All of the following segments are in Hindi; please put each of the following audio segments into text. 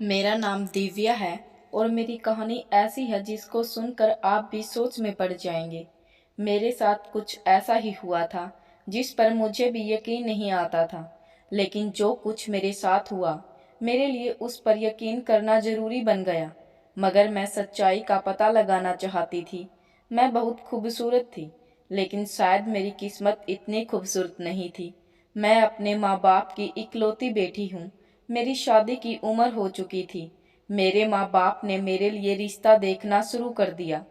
मेरा नाम दिव्या है और मेरी कहानी ऐसी है जिसको सुनकर आप भी सोच में पड़ जाएंगे। मेरे साथ कुछ ऐसा ही हुआ था जिस पर मुझे भी यकीन नहीं आता था, लेकिन जो कुछ मेरे साथ हुआ मेरे लिए उस पर यकीन करना जरूरी बन गया। मगर मैं सच्चाई का पता लगाना चाहती थी। मैं बहुत खूबसूरत थी, लेकिन शायद मेरी किस्मत इतनी खूबसूरत नहीं थी। मैं अपने माँ बाप की इकलौती बेटी हूँ। मेरी शादी की उम्र हो चुकी थी। मेरे माँ बाप ने मेरे लिए रिश्ता देखना शुरू कर दिया।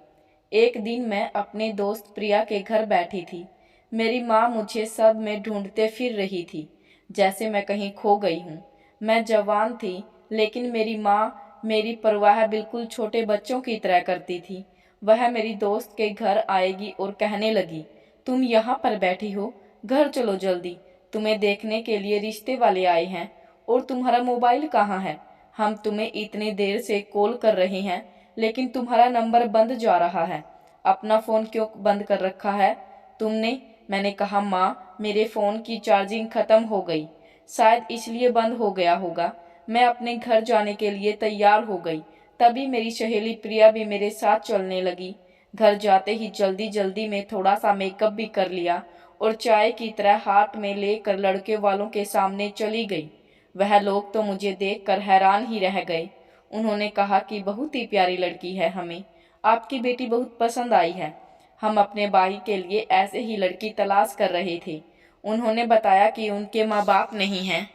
एक दिन मैं अपने दोस्त प्रिया के घर बैठी थी। मेरी माँ मुझे सब में ढूंढते फिर रही थी, जैसे मैं कहीं खो गई हूँ। मैं जवान थी, लेकिन मेरी माँ मेरी परवाह बिल्कुल छोटे बच्चों की तरह करती थी। वह मेरी दोस्त के घर आएगी और कहने लगी, तुम यहाँ पर बैठी हो, घर चलो जल्दी, तुम्हें देखने के लिए रिश्ते वाले आए हैं। और तुम्हारा मोबाइल कहाँ है? हम तुम्हें इतनी देर से कॉल कर रहे हैं, लेकिन तुम्हारा नंबर बंद जा रहा है। अपना फ़ोन क्यों बंद कर रखा है तुमने? मैंने कहा, माँ, मेरे फ़ोन की चार्जिंग ख़त्म हो गई, शायद इसलिए बंद हो गया होगा। मैं अपने घर जाने के लिए तैयार हो गई। तभी मेरी सहेली प्रिया भी मेरे साथ चलने लगी। घर जाते ही जल्दी जल्दी में थोड़ा सा मेकअप भी कर लिया और चाय की तरह हाथ में लेकर लड़के वालों के सामने चली गई। वह लोग तो मुझे देखकर हैरान ही रह गए। उन्होंने कहा कि बहुत ही प्यारी लड़की है, हमें आपकी बेटी बहुत पसंद आई है। हम अपने भाई के लिए ऐसे ही लड़की तलाश कर रहे थे। उन्होंने बताया कि उनके माँ बाप नहीं हैं,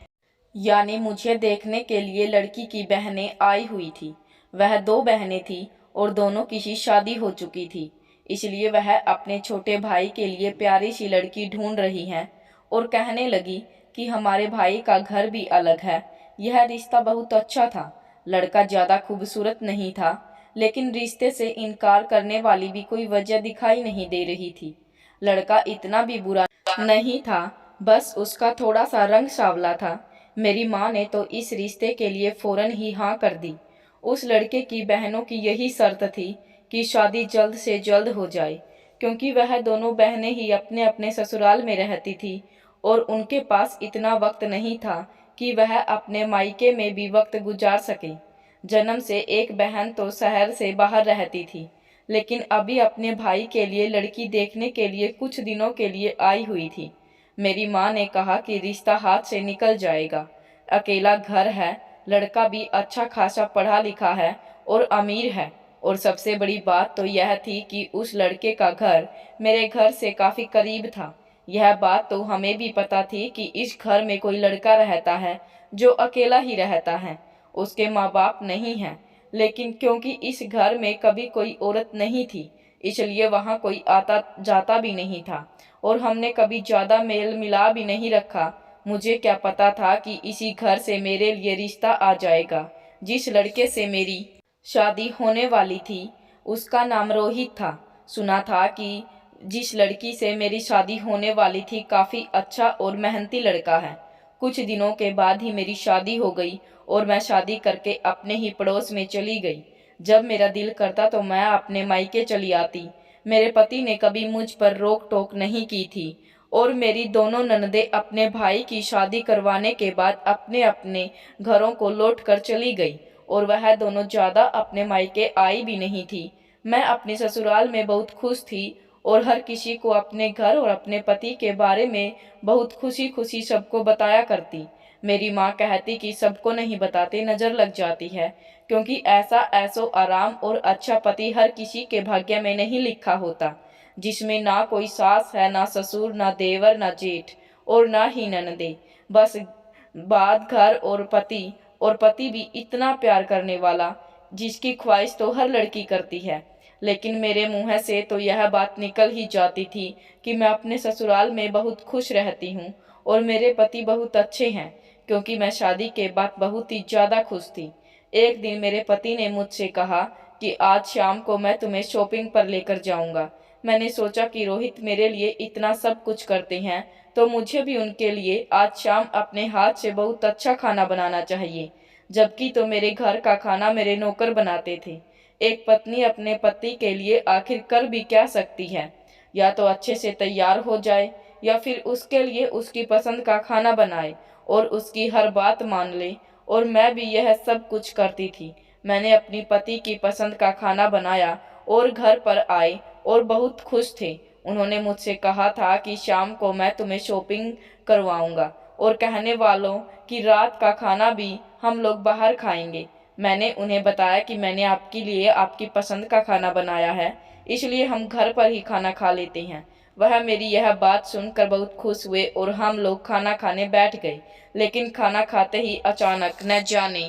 यानी मुझे देखने के लिए लड़की की बहनें आई हुई थी। वह दो बहनें थी और दोनों की शादी हो चुकी थी, इसलिए वह अपने छोटे भाई के लिए प्यारी सी लड़की ढूंढ रही हैं। और कहने लगी कि हमारे भाई का घर भी अलग है। यह रिश्ता बहुत अच्छा था। लड़का ज़्यादा खूबसूरत नहीं था, लेकिन रिश्ते से इनकार करने वाली भी कोई वजह दिखाई नहीं दे रही थी। लड़का इतना भी बुरा नहीं था, बस उसका थोड़ा सा रंग सांवला था। मेरी माँ ने तो इस रिश्ते के लिए फौरन ही हाँ कर दी। उस लड़के की बहनों की यही शर्त थी कि शादी जल्द से जल्द हो जाए, क्योंकि वह दोनों बहनें ही अपने अपने ससुराल में रहती थी और उनके पास इतना वक्त नहीं था कि वह अपने मायके में भी वक्त गुजार सके। जन्म से एक बहन तो शहर से बाहर रहती थी, लेकिन अभी अपने भाई के लिए लड़की देखने के लिए कुछ दिनों के लिए आई हुई थी। मेरी माँ ने कहा कि रिश्ता हाथ से निकल जाएगा। अकेला घर है, लड़का भी अच्छा खासा पढ़ा लिखा है और अमीर है। और सबसे बड़ी बात तो यह थी कि उस लड़के का घर मेरे घर से काफ़ी करीब था। यह बात तो हमें भी पता थी कि इस घर में कोई लड़का रहता है जो अकेला ही रहता है, उसके माँ बाप नहीं हैं। लेकिन क्योंकि इस घर में कभी कोई औरत नहीं थी, इसलिए वहाँ कोई आता जाता भी नहीं था और हमने कभी ज़्यादा मेल मिला भी नहीं रखा। मुझे क्या पता था कि इसी घर से मेरे लिए रिश्ता आ जाएगा। जिस लड़के से मेरी शादी होने वाली थी उसका नाम रोहित था। सुना था कि जिस लड़की से मेरी शादी होने वाली थी काफ़ी अच्छा और मेहनती लड़का है। कुछ दिनों के बाद ही मेरी शादी हो गई और मैं शादी करके अपने ही पड़ोस में चली गई। जब मेरा दिल करता तो मैं अपने मायके चली आती। मेरे पति ने कभी मुझ पर रोक टोक नहीं की थी और मेरी दोनों ननदें अपने भाई की शादी करवाने के बाद अपने अपने घरों को लौट कर चली गई और वह दोनों ज़्यादा अपने मायके आई भी नहीं थी। मैं अपने ससुराल में बहुत खुश थी और हर किसी को अपने घर और अपने पति के बारे में बहुत खुशी खुशी सबको बताया करती। मेरी माँ कहती कि सबको नहीं बताते, नज़र लग जाती है, क्योंकि ऐसा ऐसो आराम और अच्छा पति हर किसी के भाग्य में नहीं लिखा होता, जिसमें ना कोई सास है, ना ससुर, ना देवर, ना जेठ और ना ही ननदे। बस बात घर और पति भी इतना प्यार करने वाला, जिसकी ख्वाहिश तो हर लड़की करती है। लेकिन मेरे मुंह से तो यह बात निकल ही जाती थी कि मैं अपने ससुराल में बहुत खुश रहती हूँ और मेरे पति बहुत अच्छे हैं, क्योंकि मैं शादी के बाद बहुत ही ज़्यादा खुश थी। एक दिन मेरे पति ने मुझसे कहा कि आज शाम को मैं तुम्हें शॉपिंग पर लेकर जाऊंगा। मैंने सोचा कि रोहित मेरे लिए इतना सब कुछ करते हैं, तो मुझे भी उनके लिए आज शाम अपने हाथ से बहुत अच्छा खाना बनाना चाहिए। जबकि तो मेरे घर का खाना मेरे नौकर बनाते थे। एक पत्नी अपने पति के लिए आखिर कर भी क्या सकती है? या तो अच्छे से तैयार हो जाए या फिर उसके लिए उसकी पसंद का खाना बनाए और उसकी हर बात मान ले और मैं भी यह सब कुछ करती थी। मैंने अपनी पति की पसंद का खाना बनाया और घर पर आए और बहुत खुश थे। उन्होंने मुझसे कहा था कि शाम को मैं तुम्हें शॉपिंग करवाऊंगा और कहने वालों कि रात का खाना भी हम लोग बाहर खाएंगे। मैंने उन्हें बताया कि मैंने आपके लिए आपकी पसंद का खाना बनाया है, इसलिए हम घर पर ही खाना खा लेते हैं। वह मेरी यह बात सुनकर बहुत खुश हुए और हम लोग खाना खाने बैठ गए। लेकिन खाना खाते ही अचानक न जाने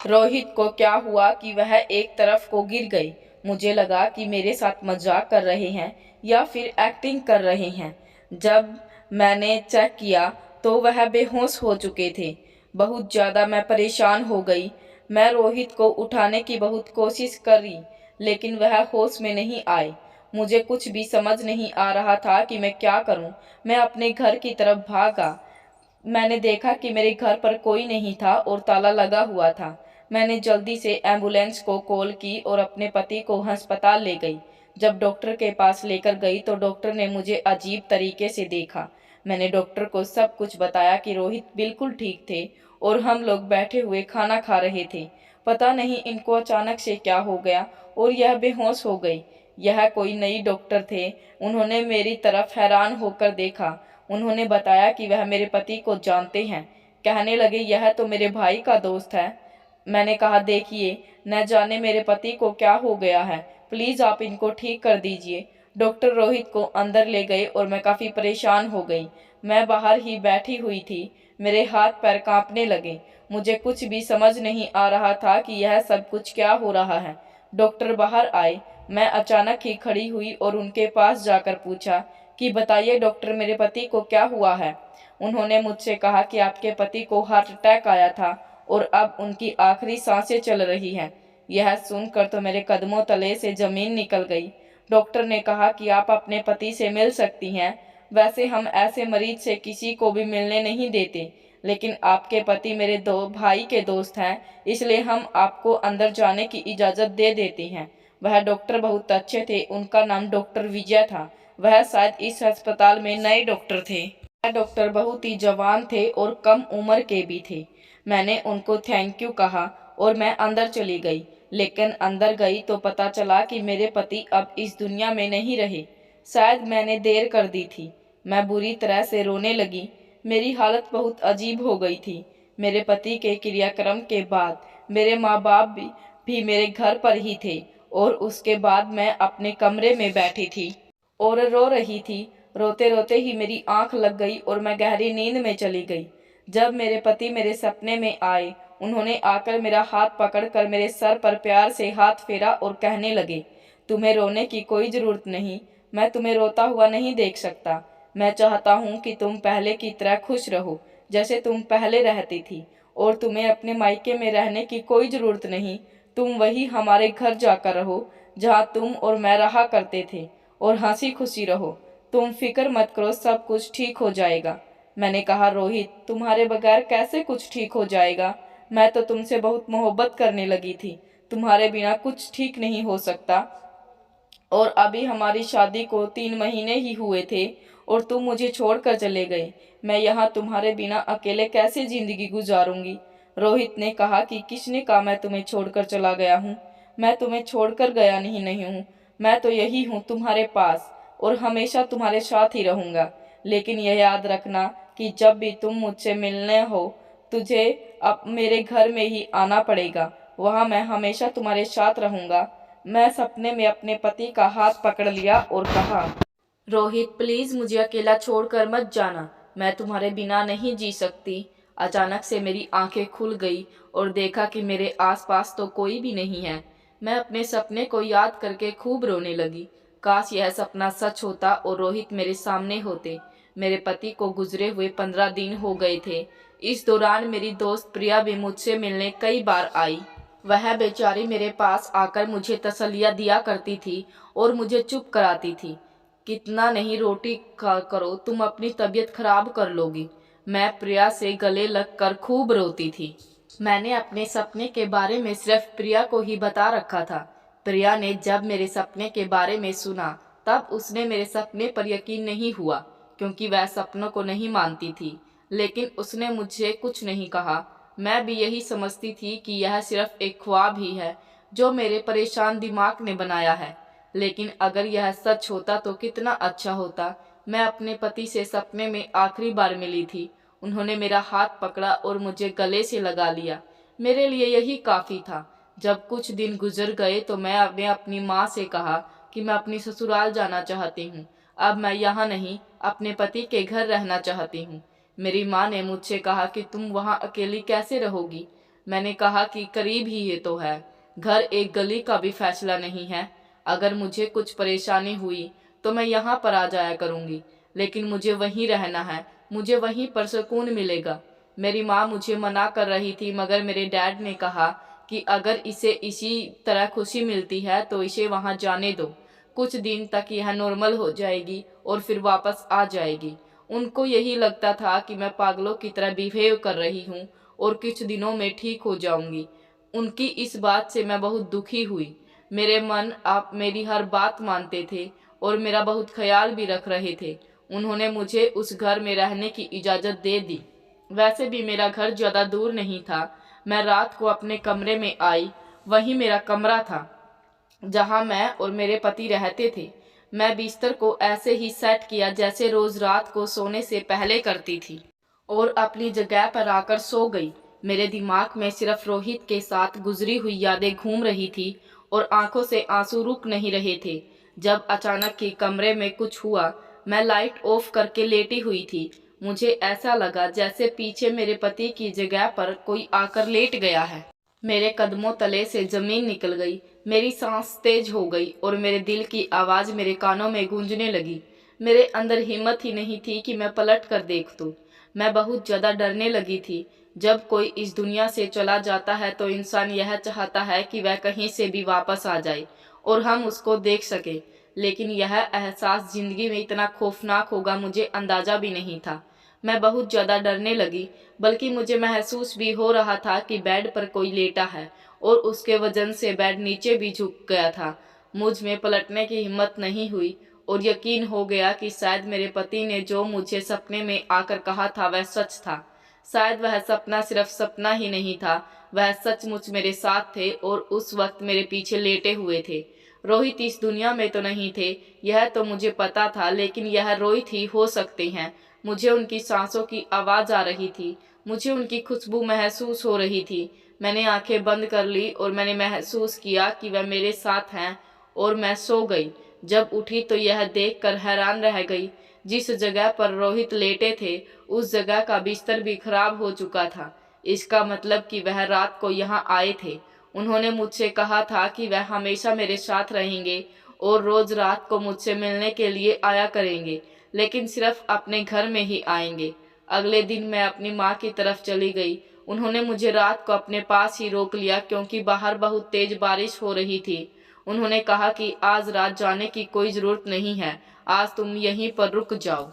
रोहित को क्या हुआ कि वह एक तरफ को गिर गई। मुझे लगा कि मेरे साथ मजाक कर रहे हैं या फिर एक्टिंग कर रहे हैं। जब मैंने चेक किया तो वह बेहोश हो चुके थे। बहुत ज़्यादा मैं परेशान हो गई। मैं रोहित को उठाने की बहुत कोशिश करी, लेकिन वह होश में नहीं आए। मुझे कुछ भी समझ नहीं आ रहा था कि मैं क्या करूं। मैं अपने घर की तरफ भागा। मैंने देखा कि मेरे घर पर कोई नहीं था और ताला लगा हुआ था। मैंने जल्दी से एम्बुलेंस को कॉल की और अपने पति को अस्पताल ले गई। जब डॉक्टर के पास लेकर गई तो डॉक्टर ने मुझे अजीब तरीके से देखा। मैंने डॉक्टर को सब कुछ बताया कि रोहित बिल्कुल ठीक थे और हम लोग बैठे हुए खाना खा रहे थे। पता नहीं इनको अचानक से क्या हो गया और यह बेहोश हो गई। यह कोई नई डॉक्टर थे। उन्होंने मेरी तरफ हैरान होकर देखा। उन्होंने बताया कि वह मेरे पति को जानते हैं। कहने लगे यह तो मेरे भाई का दोस्त है। मैंने कहा देखिए, न जाने मेरे पति को क्या हो गया है, प्लीज़ आप इनको ठीक कर दीजिए। डॉक्टर रोहित को अंदर ले गए और मैं काफ़ी परेशान हो गई। मैं बाहर ही बैठी हुई थी। मेरे हाथ पैर कांपने लगे। मुझे कुछ भी समझ नहीं आ रहा था कि यह सब कुछ क्या हो रहा है। डॉक्टर बाहर आए। मैं अचानक ही खड़ी हुई और उनके पास जाकर पूछा कि बताइए डॉक्टर, मेरे पति को क्या हुआ है। उन्होंने मुझसे कहा कि आपके पति को हार्ट अटैक आया था और अब उनकी आखिरी सांसें चल रही हैं। यह सुनकर तो मेरे कदमों तले से जमीन निकल गई। डॉक्टर ने कहा कि आप अपने पति से मिल सकती हैं। वैसे हम ऐसे मरीज से किसी को भी मिलने नहीं देते, लेकिन आपके पति मेरे दो भाई के दोस्त हैं, इसलिए हम आपको अंदर जाने की इजाज़त दे देते हैं। वह डॉक्टर बहुत अच्छे थे। उनका नाम डॉक्टर विजय था। वह शायद इस अस्पताल में नए डॉक्टर थे। वह डॉक्टर बहुत ही जवान थे और कम उम्र के भी थे। मैंने उनको थैंक यू कहा और मैं अंदर चली गई। लेकिन अंदर गई तो पता चला कि मेरे पति अब इस दुनिया में नहीं रहे। शायद मैंने देर कर दी थी। मैं बुरी तरह से रोने लगी। मेरी हालत बहुत अजीब हो गई थी। मेरे पति के क्रियाक्रम के बाद मेरे माँ बाप भी मेरे घर पर ही थे और उसके बाद मैं अपने कमरे में बैठी थी और रो रही थी। रोते रोते ही मेरी आंख लग गई और मैं गहरी नींद में चली गई। जब मेरे पति मेरे सपने में आए, उन्होंने आकर मेरा हाथ पकड़कर मेरे सर पर प्यार से हाथ फेरा और कहने लगे, तुम्हें रोने की कोई ज़रूरत नहीं। मैं तुम्हें रोता हुआ नहीं देख सकता। मैं चाहता हूँ कि तुम पहले की तरह खुश रहो जैसे तुम पहले रहती थी, और तुम्हें अपने मायके में रहने की कोई ज़रूरत नहीं। तुम वही हमारे घर जाकर रहो जहाँ तुम और मैं रहा करते थे, और हंसी खुशी रहो। तुम फिक्र मत करो, सब कुछ ठीक हो जाएगा। मैंने कहा रोहित, तुम्हारे बगैर कैसे कुछ ठीक हो जाएगा। मैं तो तुमसे बहुत मोहब्बत करने लगी थी। तुम्हारे बिना कुछ ठीक नहीं हो सकता। और अभी हमारी शादी को 3 महीने ही हुए थे और तुम मुझे छोड़कर चले गए। मैं यहाँ तुम्हारे बिना अकेले कैसे जिंदगी गुजारूंगी। रोहित ने कहा कि किसने कहा मैं तुम्हें छोड़कर चला गया हूँ। मैं तुम्हें छोड़कर गया नहीं हूँ। मैं तो यही हूँ तुम्हारे पास और हमेशा तुम्हारे साथ ही रहूँगा। लेकिन यह याद रखना कि जब भी तुम मुझसे मिलने हो, तुझे अब मेरे घर में ही आना पड़ेगा। वहाँ मैं हमेशा तुम्हारे साथ रहूँगा। मैं सपने में अपने पति का हाथ पकड़ लिया और कहा, रोहित प्लीज मुझे अकेला छोड़कर मत जाना। मैं तुम्हारे बिना नहीं जी सकती। अचानक से मेरी आंखें खुल गई और देखा कि मेरे आसपास तो कोई भी नहीं है। मैं अपने सपने को याद करके खूब रोने लगी। काश यह सपना सच होता और रोहित मेरे सामने होते। मेरे पति को गुजरे हुए 15 दिन हो गए थे। इस दौरान मेरी दोस्त प्रिया भी मुझसे मिलने कई बार आई। वह बेचारी मेरे पास आकर मुझे तसल्लियाँ दिया करती थी और मुझे चुप कराती थी। कितना नहीं रोटी खा करो, तुम अपनी तबीयत खराब कर लोगी। मैं प्रिया से गले लगकर खूब रोती थी। मैंने अपने सपने के बारे में सिर्फ प्रिया को ही बता रखा था। प्रिया ने जब मेरे सपने के बारे में सुना तब उसने मेरे सपने पर यकीन नहीं हुआ, क्योंकि वह सपनों को नहीं मानती थी। लेकिन उसने मुझे कुछ नहीं कहा। मैं भी यही समझती थी कि यह सिर्फ एक ख्वाब ही है जो मेरे परेशान दिमाग ने बनाया है। लेकिन अगर यह सच होता तो कितना अच्छा होता। मैं अपने पति से सपने में आखिरी बार मिली थी। उन्होंने मेरा हाथ पकड़ा और मुझे गले से लगा लिया। मेरे लिए यही काफ़ी था। जब कुछ दिन गुजर गए तो मैंने अपनी माँ से कहा कि मैं अपनी ससुराल जाना चाहती हूँ। अब मैं यहाँ नहीं, अपने पति के घर रहना चाहती हूँ। मेरी माँ ने मुझसे कहा कि तुम वहाँ अकेली कैसे रहोगी। मैंने कहा कि करीब ही ये तो है, घर एक गली का भी फैसला नहीं है। अगर मुझे कुछ परेशानी हुई तो मैं यहाँ पर आ जाया करूँगी, लेकिन मुझे वहीं रहना है, मुझे वहीं पर सुकून मिलेगा। मेरी माँ मुझे मना कर रही थी, मगर मेरे डैड ने कहा कि अगर इसे इसी तरह खुशी मिलती है तो इसे वहाँ जाने दो। कुछ दिन तक यह नॉर्मल हो जाएगी और फिर वापस आ जाएगी। उनको यही लगता था कि मैं पागलों की तरह बिहेव कर रही हूँ और कुछ दिनों में ठीक हो जाऊंगी। उनकी इस बात से मैं बहुत दुखी हुई। मेरे मन आप मेरी हर बात मानते थे और मेरा बहुत ख्याल भी रख रहे थे। उन्होंने मुझे उस घर में रहने की इजाज़त दे दी। वैसे भी मेरा घर ज़्यादा दूर नहीं था। मैं रात को अपने कमरे में आई। वही मेरा कमरा था जहाँ मैं और मेरे पति रहते थे। मैं बिस्तर को ऐसे ही सेट किया जैसे रोज रात को सोने से पहले करती थी और अपनी जगह पर आकर सो गई। मेरे दिमाग में सिर्फ रोहित के साथ गुजरी हुई यादें घूम रही थी और आंखों से आंसू रुक नहीं रहे थे। जब अचानक के कमरे में कुछ हुआ, मैं लाइट ऑफ करके लेटी हुई थी। मुझे ऐसा लगा जैसे पीछे मेरे पति की जगह पर कोई आकर लेट गया है। मेरे कदमों तले से जमीन निकल गई। मेरी सांस तेज हो गई और मेरे दिल की आवाज़ मेरे कानों में गूंजने लगी। मेरे अंदर हिम्मत ही नहीं थी कि मैं पलट कर देख दूं। मैं बहुत ज़्यादा डरने लगी थी। जब कोई इस दुनिया से चला जाता है तो इंसान यह चाहता है कि वह कहीं से भी वापस आ जाए और हम उसको देख सके। लेकिन यह एहसास ज़िंदगी में इतना खौफनाक होगा मुझे अंदाज़ा भी नहीं था। मैं बहुत ज़्यादा डरने लगी, बल्कि मुझे महसूस भी हो रहा था कि बेड पर कोई लेटा है और उसके वजन से बेड नीचे भी झुक गया था। मुझ में पलटने की हिम्मत नहीं हुई और यकीन हो गया कि शायद मेरे पति ने जो मुझे सपने में आकर कहा था वह सच था। शायद वह सपना सिर्फ सपना ही नहीं था, वह सचमुच मेरे साथ थे और उस वक्त मेरे पीछे लेटे हुए थे। रोहित इस दुनिया में तो नहीं थे, यह तो मुझे पता था, लेकिन यह रोहित ही हो सकते हैं। मुझे उनकी सांसों की आवाज़ आ रही थी, मुझे उनकी खुशबू महसूस हो रही थी। मैंने आंखें बंद कर ली और मैंने महसूस किया कि वह मेरे साथ हैं और मैं सो गई। जब उठी तो यह देखकर हैरान रह गई, जिस जगह पर रोहित लेटे थे उस जगह का बिस्तर भी खराब हो चुका था। इसका मतलब कि वह रात को यहाँ आए थे। उन्होंने मुझसे कहा था कि वह हमेशा मेरे साथ रहेंगे और रोज रात को मुझसे मिलने के लिए आया करेंगे, लेकिन सिर्फ अपने घर में ही आएंगे। अगले दिन मैं अपनी माँ की तरफ चली गई। उन्होंने मुझे रात को अपने पास ही रोक लिया क्योंकि बाहर बहुत तेज बारिश हो रही थी। उन्होंने कहा कि आज रात जाने की कोई ज़रूरत नहीं है, आज तुम यहीं पर रुक जाओ।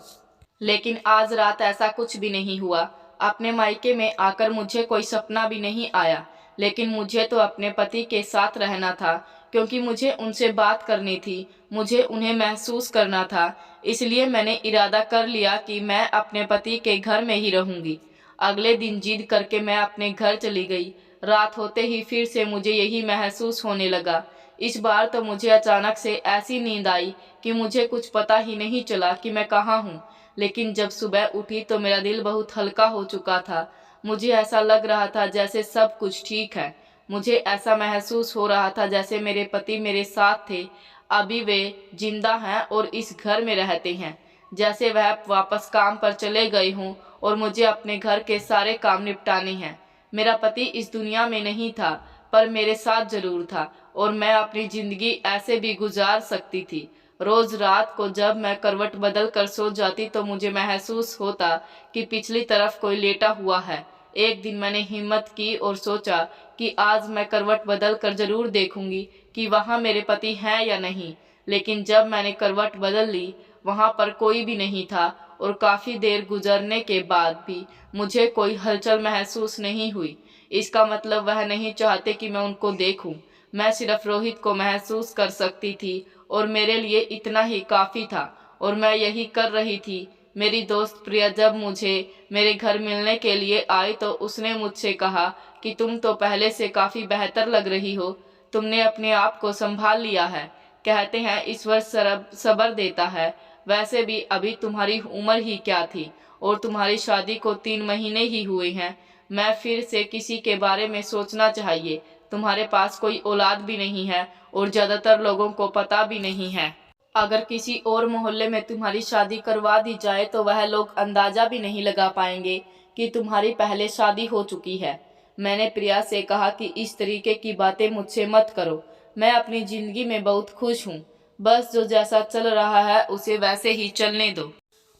लेकिन आज रात ऐसा कुछ भी नहीं हुआ। अपने मायके में आकर मुझे कोई सपना भी नहीं आया, लेकिन मुझे तो अपने पति के साथ रहना था क्योंकि मुझे उनसे बात करनी थी, मुझे उन्हें महसूस करना था। इसलिए मैंने इरादा कर लिया कि मैं अपने पति के घर में ही रहूंगी। अगले दिन जिद करके मैं अपने घर चली गई। रात होते ही फिर से मुझे यही महसूस होने लगा। इस बार तो मुझे अचानक से ऐसी नींद आई कि मुझे कुछ पता ही नहीं चला कि मैं कहाँ हूँ। लेकिन जब सुबह उठी तो मेरा दिल बहुत हल्का हो चुका था। मुझे ऐसा लग रहा था जैसे सब कुछ ठीक है। मुझे ऐसा महसूस हो रहा था जैसे मेरे पति मेरे साथ थे, अभी वे जिंदा हैं और इस घर में रहते हैं। जैसे वह वापस काम पर चले गए हों और मुझे अपने घर के सारे काम निपटाने हैं। मेरा पति इस दुनिया में नहीं था, पर मेरे साथ जरूर था और मैं अपनी ज़िंदगी ऐसे भी गुजार सकती थी। रोज़ रात को जब मैं करवट बदल कर सो जाती तो मुझे महसूस होता कि पिछली तरफ कोई लेटा हुआ है। एक दिन मैंने हिम्मत की और सोचा कि आज मैं करवट बदल कर जरूर देखूंगी कि वहाँ मेरे पति हैं या नहीं। लेकिन जब मैंने करवट बदल ली, वहाँ पर कोई भी नहीं था और काफ़ी देर गुजरने के बाद भी मुझे कोई हलचल महसूस नहीं हुई। इसका मतलब वह नहीं चाहते कि मैं उनको देखूं। मैं सिर्फ रोहित को महसूस कर सकती थी और मेरे लिए इतना ही काफ़ी था और मैं यही कर रही थी। मेरी दोस्त प्रिया जब मुझे मेरे घर मिलने के लिए आई तो उसने मुझसे कहा कि तुम तो पहले से काफ़ी बेहतर लग रही हो, तुमने अपने आप को संभाल लिया है। कहते हैं ईश्वर सब्र देता है। वैसे भी अभी तुम्हारी उम्र ही क्या थी और तुम्हारी शादी को 3 महीने ही हुए हैं। मैं फिर से किसी के बारे में सोचना चाहिए। तुम्हारे पास कोई औलाद भी नहीं है और ज़्यादातर लोगों को पता भी नहीं है। अगर किसी और मोहल्ले में तुम्हारी शादी करवा दी जाए तो वह लोग अंदाजा भी नहीं लगा पाएंगे कि तुम्हारी पहले शादी हो चुकी है। मैंने प्रिया से कहा कि इस तरीके की बातें मुझसे मत करो। मैं अपनी ज़िंदगी में बहुत खुश हूँ। बस जो जैसा चल रहा है उसे वैसे ही चलने दो।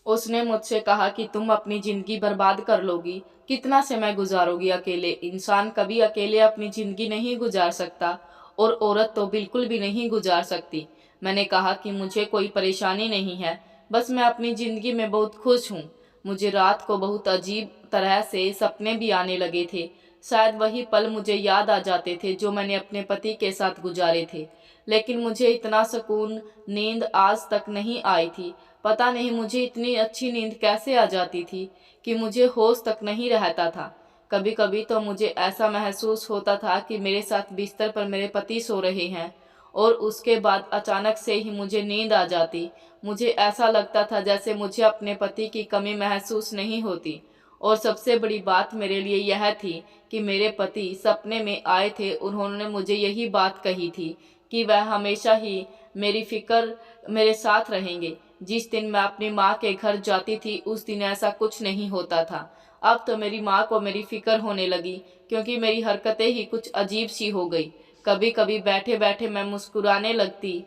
उसने मुझसे कहा कि तुम अपनी ज़िंदगी बर्बाद कर लोगी, कितना समय गुजारोगी अकेले। इंसान कभी अकेले अपनी ज़िंदगी नहीं गुजार सकता और औरत तो बिल्कुल भी नहीं गुजार सकती। मैंने कहा कि मुझे कोई परेशानी नहीं है, बस मैं अपनी ज़िंदगी में बहुत खुश हूँ। मुझे रात को बहुत अजीब तरह से सपने भी आने लगे थे। शायद वही पल मुझे याद आ जाते थे जो मैंने अपने पति के साथ गुजारे थे, लेकिन मुझे इतना सुकून नींद आज तक नहीं आई थी। पता नहीं मुझे इतनी अच्छी नींद कैसे आ जाती थी कि मुझे होश तक नहीं रहता था। कभी कभी तो मुझे ऐसा महसूस होता था कि मेरे साथ बिस्तर पर मेरे पति सो रहे हैं और उसके बाद अचानक से ही मुझे नींद आ जाती। मुझे ऐसा लगता था जैसे मुझे अपने पति की कमी महसूस नहीं होती। और सबसे बड़ी बात मेरे लिए यह थी कि मेरे पति सपने में आए थे। उन्होंने मुझे यही बात कही थी कि वह हमेशा ही मेरी फिक्र मेरे साथ रहेंगे। जिस दिन मैं अपनी माँ के घर जाती थी उस दिन ऐसा कुछ नहीं होता था। अब तो मेरी माँ को मेरी फिक्र होने लगी क्योंकि मेरी हरकतें ही कुछ अजीब सी हो गई। कभी कभी बैठे बैठे मैं मुस्कुराने लगती।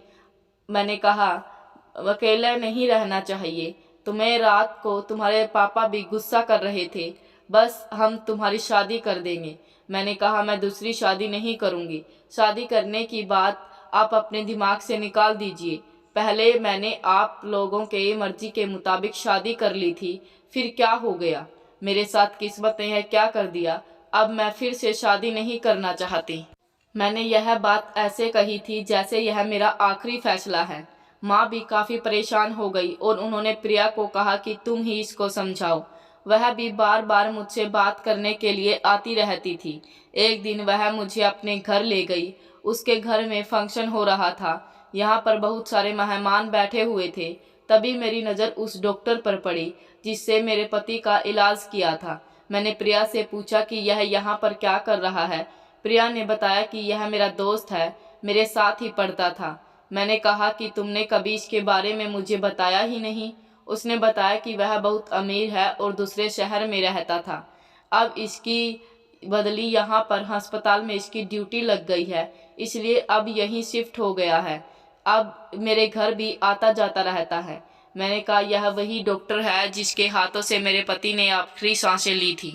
मैंने कहा अकेला नहीं रहना चाहिए। तुम्हें रात को तुम्हारे पापा भी गुस्सा कर रहे थे, बस हम तुम्हारी शादी कर देंगे। मैंने कहा मैं दूसरी शादी नहीं करूँगी। शादी करने की बात आप अपने दिमाग से निकाल दीजिए। पहले मैंने आप लोगों के मर्जी के मुताबिक शादी कर ली थी, फिर क्या हो गया? मेरे साथ किस्मत ने यह क्या कर दिया? अब मैं फिर से शादी नहीं करना चाहती। मैंने यह बात ऐसे कही थी जैसे यह मेरा आखिरी फैसला है। माँ भी काफ़ी परेशान हो गई और उन्होंने प्रिया को कहा कि तुम ही इसको समझाओ। वह भी बार बार मुझसे बात करने के लिए आती रहती थी। एक दिन वह मुझे अपने घर ले गई। उसके घर में फंक्शन हो रहा था। यहाँ पर बहुत सारे मेहमान बैठे हुए थे। तभी मेरी नज़र उस डॉक्टर पर पड़ी जिससे मेरे पति का इलाज किया था। मैंने प्रिया से पूछा कि यह यहाँ पर क्या कर रहा है। प्रिया ने बताया कि यह मेरा दोस्त है, मेरे साथ ही पढ़ता था। मैंने कहा कि तुमने कभी इसके बारे में मुझे बताया ही नहीं। उसने बताया कि वह बहुत अमीर है और दूसरे शहर में रहता था। अब इसकी बदली यहाँ पर अस्पताल में इसकी ड्यूटी लग गई है, इसलिए अब यहीं शिफ्ट हो गया है। अब मेरे घर भी आता जाता रहता है। मैंने कहा यह वही डॉक्टर है जिसके हाथों से मेरे पति ने आखिरी सांसें ली थी।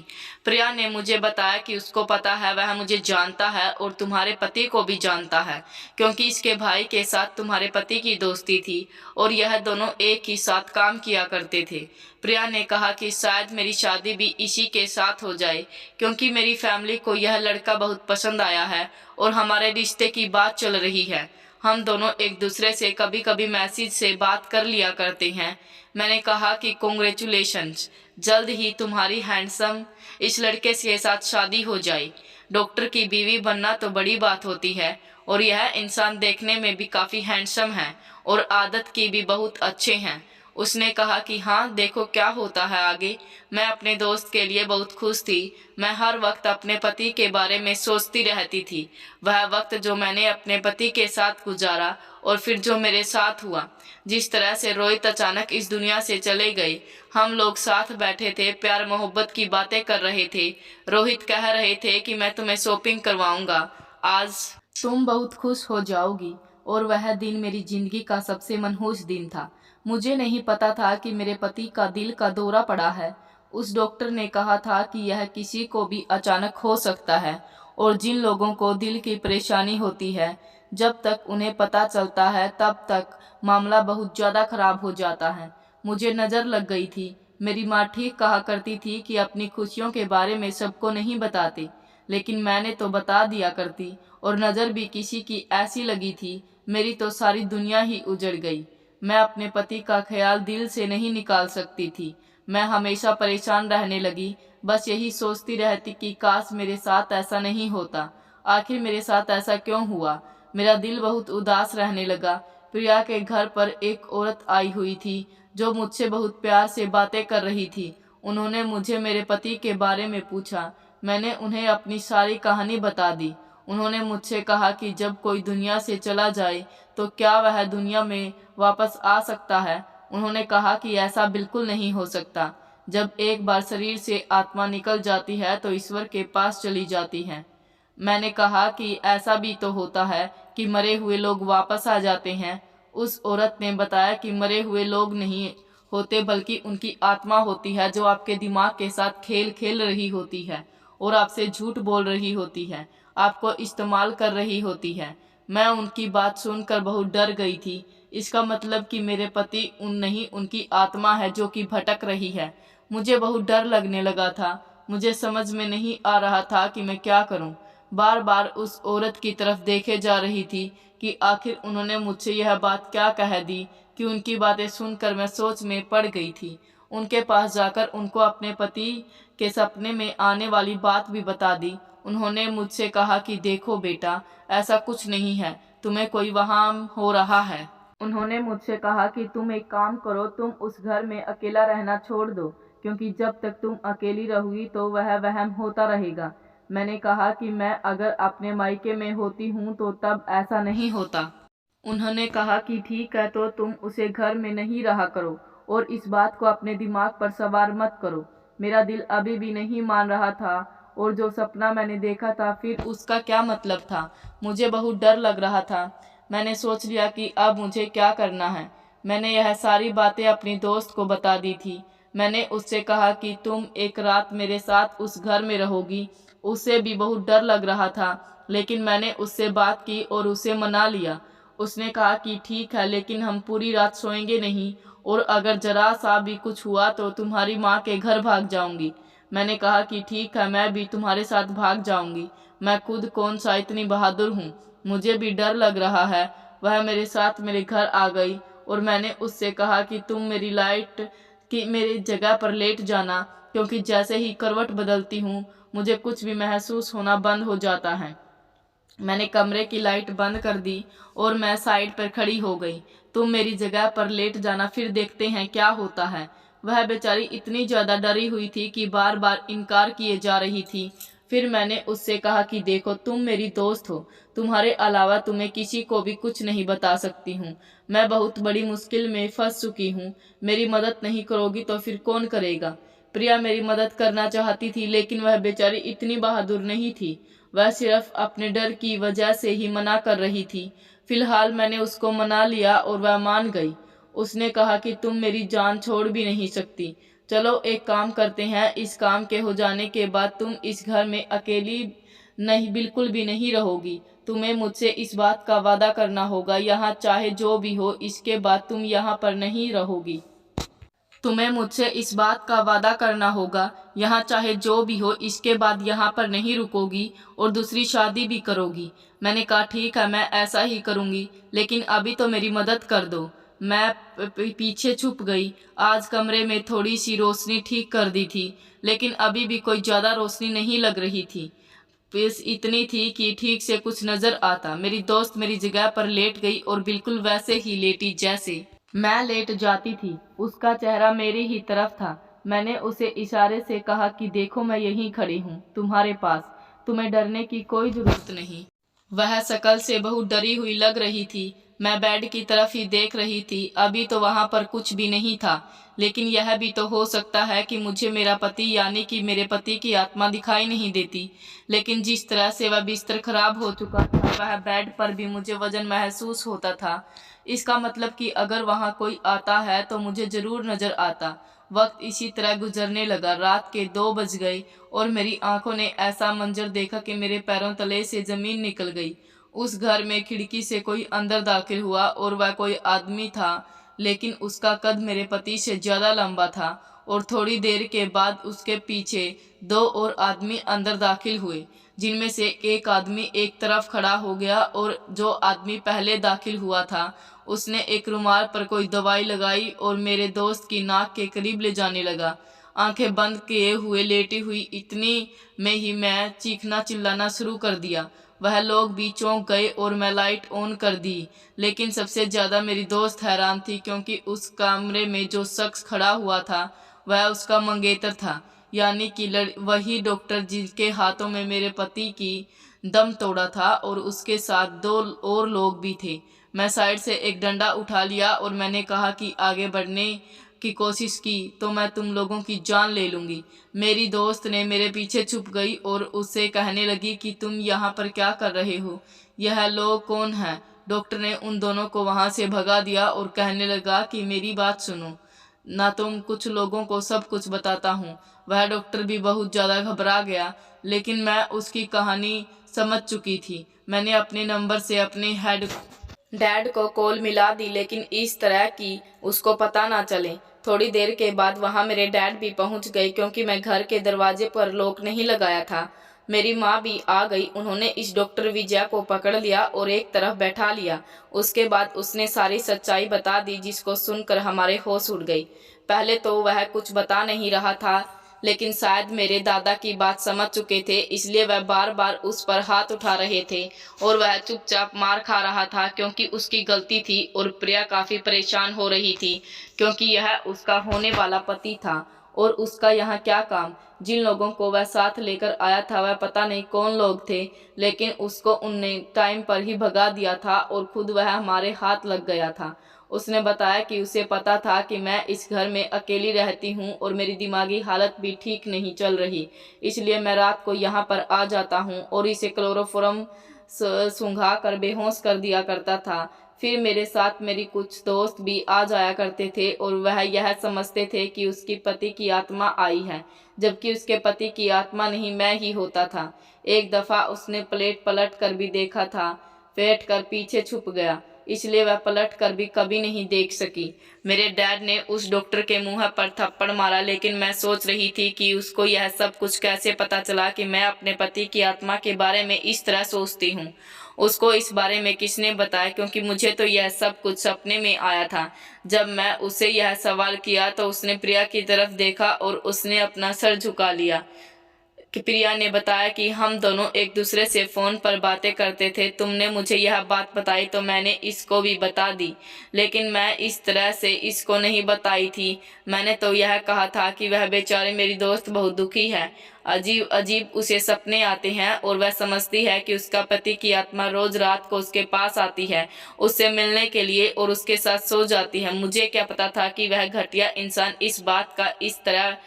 प्रिया ने मुझे बताया कि उसको पता है, वह मुझे जानता है और तुम्हारे पति को भी जानता है क्योंकि इसके भाई के साथ तुम्हारे पति की दोस्ती थी और यह दोनों एक ही साथ काम किया करते थे। प्रिया ने कहा कि शायद मेरी शादी भी इसी के साथ हो जाए क्योंकि मेरी फैमिली को यह लड़का बहुत पसंद आया है और हमारे रिश्ते की बात चल रही है। हम दोनों एक दूसरे से कभी कभी मैसेज से बात कर लिया करते हैं। मैंने कहा कि कॉन्ग्रेचुलेशंस, जल्द ही तुम्हारी हैंडसम इस लड़के के साथ शादी हो जाए। डॉक्टर की बीवी बनना तो बड़ी बात होती है और यह इंसान देखने में भी काफ़ी हैंडसम है और आदत की भी बहुत अच्छे हैं। उसने कहा कि हाँ देखो क्या होता है आगे। मैं अपने दोस्त के लिए बहुत खुश थी। मैं हर वक्त अपने पति के बारे में सोचती रहती थी। वह वक्त जो मैंने अपने पति के साथ गुजारा और फिर जो मेरे साथ हुआ। जिस तरह से रोहित अचानक इस दुनिया से चले गए। हम लोग साथ बैठे थे, प्यार मोहब्बत की बातें कर रहे थे। रोहित कह रहे थे कि मैं तुम्हें शॉपिंग करवाऊंगा, आज तुम बहुत खुश हो जाओगी। और वह दिन मेरी जिंदगी का सबसे मनहूस दिन था। मुझे नहीं पता था कि मेरे पति का दिल का दौरा पड़ा है। उस डॉक्टर ने कहा था कि यह किसी को भी अचानक हो सकता है और जिन लोगों को दिल की परेशानी होती है, जब तक उन्हें पता चलता है तब तक मामला बहुत ज़्यादा खराब हो जाता है। मुझे नज़र लग गई थी। मेरी माँ ठीक कहा करती थी कि अपनी खुशियों के बारे में सबको नहीं बताते, लेकिन मैंने तो बता दिया करती और नज़र भी किसी की ऐसी लगी थी, मेरी तो सारी दुनिया ही उजड़ गई। मैं अपने पति का ख्याल दिल से नहीं निकाल सकती थी। मैं हमेशा परेशान रहने लगी, बस यही सोचती रहती कि काश मेरे साथ ऐसा नहीं होता। आखिर मेरे साथ ऐसा क्यों हुआ? मेरा दिल बहुत उदास रहने लगा। प्रिया के घर पर एक औरत आई हुई थी जो मुझसे बहुत प्यार से बातें कर रही थी। उन्होंने मुझे मेरे पति के बारे में पूछा। मैंने उन्हें अपनी सारी कहानी बता दी। उन्होंने मुझसे कहा कि जब कोई दुनिया से चला जाए तो क्या वह दुनिया में वापस आ सकता है। उन्होंने कहा कि ऐसा बिल्कुल नहीं हो सकता। जब एक बार शरीर से आत्मा निकल जाती है तो ईश्वर के पास चली जाती है। मैंने कहा कि ऐसा भी तो होता है कि मरे हुए लोग वापस आ जाते हैं। उस औरत ने बताया कि मरे हुए लोग नहीं होते बल्कि उनकी आत्मा होती है जो आपके दिमाग के साथ खेल खेल रही होती है और आपसे झूठ बोल रही होती है, आपको इस्तेमाल कर रही होती है। मैं उनकी बात सुनकर बहुत डर गई थी। इसका मतलब कि मेरे पति नहीं, उनकी आत्मा है जो कि भटक रही है। मुझे बहुत डर लगने लगा था। मुझे समझ में नहीं आ रहा था कि मैं क्या करूं। बार बार उस औरत की तरफ देखे जा रही थी कि आखिर उन्होंने मुझसे यह बात क्या कह दी कि उनकी बातें सुनकर मैं सोच में पड़ गई थी। उनके पास जाकर उनको अपने पति के सपने में आने वाली बात भी बता दी। उन्होंने मुझसे कहा कि देखो बेटा, ऐसा कुछ नहीं है, तुम्हें कोई वहां हो रहा है। उन्होंने मुझसे कहा कि तुम एक काम करो, तुम उस घर में अकेला रहना छोड़ दो, क्योंकि जब तक तुम अकेली रहोगी तो वह वहम होता रहेगा। मैंने कहा कि मैं अगर अपने मायके में होती हूँ तो तब ऐसा नहीं होता। उन्होंने कहा कि ठीक है, तो तुम उसे घर में नहीं रहा करो और इस बात को अपने दिमाग पर सवार मत करो। मेरा दिल अभी भी नहीं मान रहा था और जो सपना मैंने देखा था फिर उसका क्या मतलब था। मुझे बहुत डर लग रहा था। मैंने सोच लिया कि अब मुझे क्या करना है। मैंने यह सारी बातें अपनी दोस्त को बता दी थी। मैंने उससे कहा कि तुम एक रात मेरे साथ उस घर में रहोगी। उसे भी बहुत डर लग रहा था, लेकिन मैंने उससे बात की और उसे मना लिया। उसने कहा कि ठीक है, लेकिन हम पूरी रात सोएंगे नहीं और अगर जरा सा भी कुछ हुआ तो तुम्हारी माँ के घर भाग जाऊंगी। मैंने कहा कि ठीक है, मैं भी तुम्हारे साथ भाग जाऊंगी। मैं खुद कौन सा इतनी बहादुर हूँ, मुझे भी डर लग रहा है। वह मेरे साथ मेरे घर आ गई और मैंने उससे कहा कि तुम मेरी लाइट की मेरी जगह पर लेट जाना, क्योंकि जैसे ही करवट बदलती हूँ मुझे कुछ भी महसूस होना बंद हो जाता है। मैंने कमरे की लाइट बंद कर दी और मैं साइड पर खड़ी हो गई। तुम मेरी जगह पर लेट जाना, फिर देखते हैं क्या होता है। वह बेचारी इतनी ज्यादा डरी हुई थी कि बार बार इनकार किए जा रही थी। फिर मैंने उससे कहा कि देखो, तुम मेरी दोस्त हो, तुम्हारे अलावा तुम्हें किसी को भी कुछ नहीं बता सकती हूँ। मैं बहुत बड़ी मुश्किल में फंस चुकी हूँ, मेरी मदद नहीं करोगी तो फिर कौन करेगा। प्रिया मेरी मदद करना चाहती थी, लेकिन वह बेचारी इतनी बहादुर नहीं थी। वह सिर्फ अपने डर की वजह से ही मना कर रही थी। फिलहाल मैंने उसको मना लिया और वह मान गई। उसने कहा कि तुम मेरी जान छोड़ भी नहीं सकती। चलो एक काम करते हैं, इस काम के हो जाने के बाद तुम इस घर में अकेली नहीं, बिल्कुल भी नहीं रहोगी। तुम्हें मुझसे इस बात का वादा करना होगा, यहाँ चाहे जो भी हो इसके बाद तुम यहाँ पर नहीं रहोगी। तुम्हें मुझसे इस बात का वादा करना होगा, यहाँ चाहे जो भी हो इसके बाद यहाँ पर नहीं रुकोगी और दूसरी शादी भी करोगी। मैंने कहा ठीक है, मैं ऐसा ही करूँगी, लेकिन अभी तो मेरी मदद कर दो। मैं पीछे छुप गई। आज कमरे में थोड़ी सी रोशनी ठीक कर दी थी, लेकिन अभी भी कोई ज़्यादा रोशनी नहीं लग रही थी। बस इतनी थी कि ठीक से कुछ नजर आता। मेरी दोस्त मेरी जगह पर लेट गई और बिल्कुल वैसे ही लेटी जैसे मैं लेट जाती थी। उसका चेहरा मेरी ही तरफ था। मैंने उसे इशारे से कहा कि देखो, मैं यहीं खड़ी हूँ तुम्हारे पास, तुम्हें डरने की कोई जरूरत नहीं। वह शक्ल से बहुत डरी हुई लग रही थी। मैं बेड की तरफ ही देख रही थी। अभी तो वहां पर कुछ भी नहीं था, लेकिन यह भी तो हो सकता है कि मुझे मेरा पति यानी कि मेरे पति की आत्मा दिखाई नहीं देती। लेकिन जिस तरह से वह बिस्तर खराब हो चुका था, वह बेड पर भी मुझे वजन महसूस होता था। इसका मतलब कि अगर वहां कोई आता है तो मुझे जरूर नजर आता। वक्त इसी तरह गुजरने लगा। रात के 2 बज गए और मेरी आंखों ने ऐसा मंजर देखा कि मेरे पैरों तले से जमीन निकल गई। उस घर में खिड़की से कोई अंदर दाखिल हुआ और वह कोई आदमी था, लेकिन उसका कद मेरे पति से ज्यादा लंबा था और थोड़ी देर के बाद उसके पीछे 2 और आदमी अंदर दाखिल हुए, जिनमें से एक आदमी एक तरफ खड़ा हो गया और जो आदमी पहले दाखिल हुआ था उसने एक रुमाल पर कोई दवाई लगाई और मेरे दोस्त की नाक के करीब ले जाने लगा। आंखें बंद किए हुए लेटी हुई इतनी में ही मैं चीखना चिल्लाना शुरू कर दिया। वह लोग भी चौंक गए और मैं लाइट ऑन कर दी, लेकिन सबसे ज्यादा मेरी दोस्त हैरान थी क्योंकि उस कमरे में जो शख्स खड़ा हुआ था वह उसका मंगेतर था, यानी कि वही डॉक्टर जिसके हाथों में मेरे पति की दम तोड़ा था, और उसके साथ 2 और लोग भी थे। मैं साइड से एक डंडा उठा लिया और मैंने कहा कि आगे बढ़ने की कोशिश की तो मैं तुम लोगों की जान ले लूंगी। मेरी दोस्त ने मेरे पीछे छुप गई और उससे कहने लगी कि तुम यहाँ पर क्या कर रहे हो, यह लोग कौन है। डॉक्टर ने उन दोनों को वहां से भगा दिया और कहने लगा कि मेरी बात सुनो, ना तुम कुछ लोगों को सब कुछ बताता हूँ। वह डॉक्टर भी बहुत ज्यादा घबरा गया, लेकिन मैं उसकी कहानी समझ चुकी थी। मैंने अपने नंबर से अपने डैड को कॉल मिला दी, लेकिन इस तरह कि उसको पता ना चले। थोड़ी देर के बाद वहां मेरे डैड भी पहुंच गए क्योंकि मैं घर के दरवाजे पर लॉक नहीं लगाया था। मेरी माँ भी आ गई। उन्होंने इस डॉक्टर विजया को पकड़ लिया और एक तरफ बैठा लिया। उसके बाद उसने सारी सच्चाई बता दी, जिसको सुनकर हमारे होश उड़ गई। पहले तो वह कुछ बता नहीं रहा था, लेकिन शायद मेरे दादा की बात समझ चुके थे, इसलिए वह बार बार उस पर हाथ उठा रहे थे और वह चुपचाप मार खा रहा था क्योंकि उसकी गलती थी। और प्रिया काफी परेशान हो रही थी क्योंकि यह उसका होने वाला पति था और उसका यहाँ क्या काम। जिन लोगों को वह साथ लेकर आया था वह पता नहीं कौन लोग थे, लेकिन उसको उनने टाइम पर ही भगा दिया था और खुद वह हमारे हाथ लग गया था। उसने बताया कि उसे पता था कि मैं इस घर में अकेली रहती हूँ और मेरी दिमागी हालत भी ठीक नहीं चल रही, इसलिए मैं रात को यहाँ पर आ जाता हूँ और इसे क्लोरोफॉर्म सूंघा कर बेहोश कर दिया करता था। फिर मेरे साथ मेरी कुछ दोस्त भी आ जाया करते थे और वह यह समझते थे कि उसकी पति की आत्मा आई है, जबकि उसके पति की आत्मा नहीं, मैं ही होता था। एक दफा उसने प्लेट पलट कर भी देखा था, बैठ कर पीछे छुप गया, इसलिए वह पलट कर भी कभी नहीं देख सकी। मेरे डैड ने उस डॉक्टर के मुंह पर थप्पड़ मारा, लेकिन मैं सोच रही थी कि उसको यह सब कुछ कैसे पता चला कि मैं अपने पति की आत्मा के बारे में इस तरह सोचती हूँ। उसको इस बारे में किसने बताया, क्योंकि मुझे तो यह सब कुछ सपने में आया था। जब मैं उसे यह सवाल किया तो उसने प्रिया की तरफ देखा और उसने अपना सर झुका लिया। कि प्रिया ने बताया कि हम दोनों एक दूसरे से फोन पर बातें करते थे। तुमने मुझे यह बात बताई तो मैंने इसको भी बता दी, लेकिन मैं इस तरह से इसको नहीं बताई थी। मैंने तो यह कहा था कि वह बेचारी मेरी दोस्त बहुत दुखी है। अजीब अजीब उसे सपने आते हैं और वह समझती है कि उसका पति की आत्मा रोज रात को उसके पास आती है उससे मिलने के लिए और उसके साथ सो जाती है। मुझे क्या पता था कि वह घटिया इंसान इस बात का इस तरह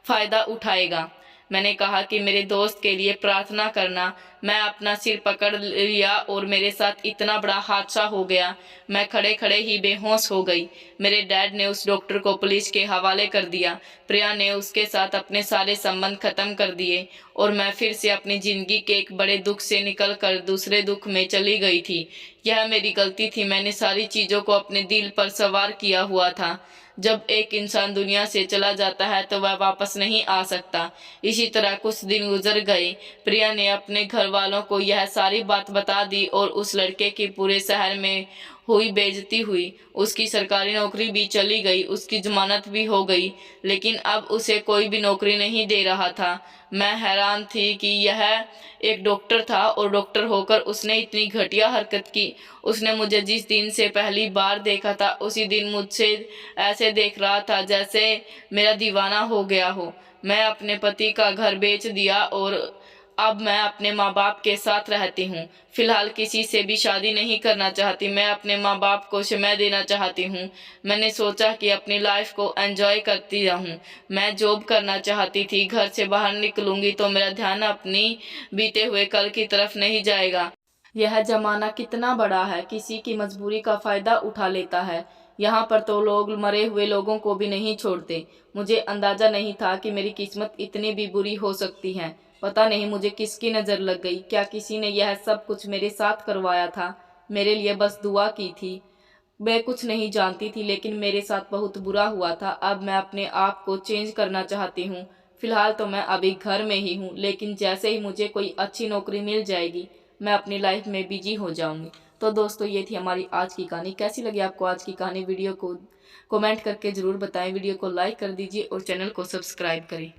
फायदा उठाएगा। मैंने कहा कि मेरे दोस्त के लिए प्रार्थना करना। मैं अपना सिर पकड़ लिया और मेरे साथ इतना बड़ा हादसा हो गया, मैं खड़े खड़े ही बेहोश हो गई। मेरे डैड ने उस डॉक्टर को पुलिस के हवाले कर दिया। प्रिया ने उसके साथ अपने सारे संबंध खत्म कर दिए और मैं फिर से अपनी जिंदगी के एक बड़े दुख से निकल कर दूसरे दुख में चली गई थी। यह मेरी गलती थी। मैंने सारी चीजों को अपने दिल पर सवार किया हुआ था। जब एक इंसान दुनिया से चला जाता है तो वह वापस नहीं आ सकता। इसी तरह कुछ दिन गुजर गए। प्रिया ने अपने घर वालों को यह सारी बात बता दी और उस लड़के की पूरे शहर में हुई बेइज्जती हुई। उसकी सरकारी नौकरी भी चली गई, उसकी जमानत भी हो गई, लेकिन अब उसे कोई भी नौकरी नहीं दे रहा था। मैं हैरान थी कि यह एक डॉक्टर था और डॉक्टर होकर उसने इतनी घटिया हरकत की। उसने मुझे जिस दिन से पहली बार देखा था उसी दिन मुझसे ऐसे देख रहा था जैसे मेरा दीवाना हो गया हो। मैं अपने पति का घर बेच दिया और अब मैं अपने माँ बाप के साथ रहती हूँ। फिलहाल किसी से भी शादी नहीं करना चाहती। मैं अपने माँ बाप को समय देना चाहती हूँ। मैंने सोचा कि अपनी लाइफ को एंजॉय करती रहूँ। मैं जॉब करना चाहती थी। घर से बाहर निकलूंगी तो मेरा ध्यान अपनी बीते हुए कल की तरफ नहीं जाएगा। यह जमाना कितना बड़ा है, किसी की मजबूरी का फायदा उठा लेता है। यहाँ पर तो लोग मरे हुए लोगों को भी नहीं छोड़ते। मुझे अंदाजा नहीं था कि मेरी किस्मत इतनी भी बुरी हो सकती है। पता नहीं मुझे किसकी नज़र लग गई। क्या किसी ने यह सब कुछ मेरे साथ करवाया था? मेरे लिए बस दुआ की थी। मैं कुछ नहीं जानती थी, लेकिन मेरे साथ बहुत बुरा हुआ था। अब मैं अपने आप को चेंज करना चाहती हूँ। फिलहाल तो मैं अभी घर में ही हूँ, लेकिन जैसे ही मुझे कोई अच्छी नौकरी मिल जाएगी मैं अपनी लाइफ में बिजी हो जाऊंगी। तो दोस्तों, ये थी हमारी आज की कहानी। कैसी लगी आपको आज की कहानी? वीडियो को कमेंट करके ज़रूर बताएं। वीडियो को लाइक कर दीजिए और चैनल को सब्सक्राइब करें।